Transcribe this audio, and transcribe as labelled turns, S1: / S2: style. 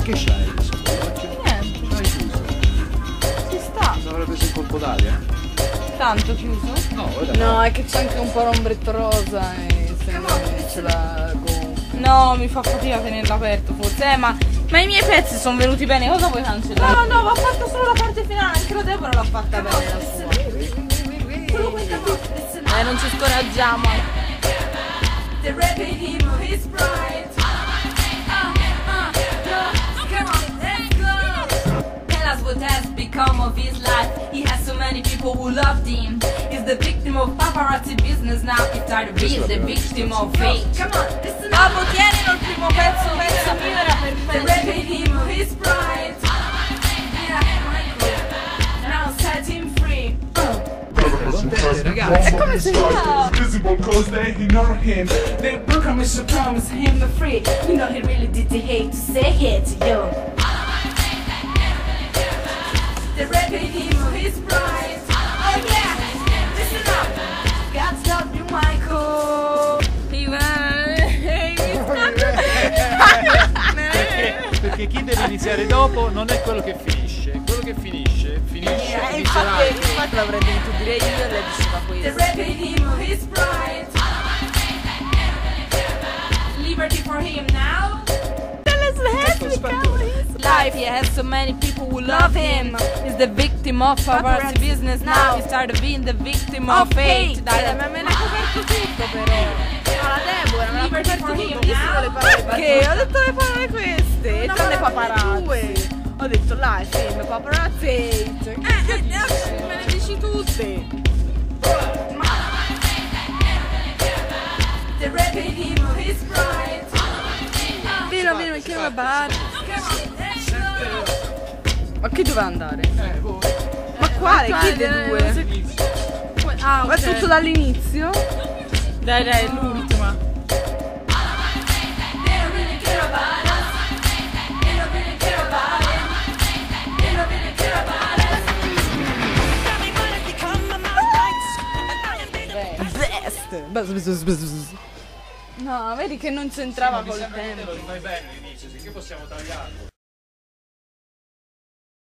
S1: che c'hai?
S2: Niente.
S1: L'hai chiuso?
S2: Ci sta.
S1: Non avrebbe preso un colpo d'aria?
S2: Tanto chiuso?
S1: No,
S2: No, è che c'è anche un po' l'ombretto rosa e se no ce l'ha gonfia. No, mi fa fatica a tenerlo aperto forse. Ma i miei pezzi sono venuti bene, cosa vuoi cancellare? No, ho fatto solo la parte finale, anche la Deborah l'ha fatta bene la sua. Solo questa parte. Non ci scoraggiamo. The rapid him of his pride. Come on, let's go. Tell us what has become of his life. He has so many people who loved him. He's the victim of paparazzi business now. He's tired of being the victim of fate. Come on, listen up. Babbo, tienilo il primo pezzo mio era perfetto. The rapid him of his pride. Yeah, Michael. Now set him free.
S1: ragazzi.
S2: È come se no.
S3: Visible cause they ignore him. They program is to promise him the free. You know he really did the hate to say it to you. They rapid him of his pride. Oh yeah, listen up. God stop you, Michael.
S1: Perché chi deve iniziare dopo non è quello che finisce. Quello che finisce inizia l'altro.
S2: Infatti l'avrei dovuto dire io e lei diceva
S3: They
S2: questo.
S3: rapid him of his pride. Liberty for him now.
S2: Life, he has so many people who love him. He's the victim of paparazzi business now. He started being the victim of fate. Dai, ma me ne ha coperto tutto però. No, la Deborah me l'ha coperto tutto. Perché? Ho detto le parole queste. E tranne paparazzi. Ho detto life, film, paparazzi. Me ne dici tutte.
S3: The rapid him of his pride.
S2: Vieni, che va bene. Ma che dove andare? Ma quale? Chi dei due? Ah, è tutto dall'inizio? Dai, è l'ultima.
S3: They don't really care about us. They don't really care about him. They don't really care about us.
S2: Best. No, vedi che non c'entrava col tempo.
S1: Lo fai bene all'inizio, sì che possiamo tagliarlo.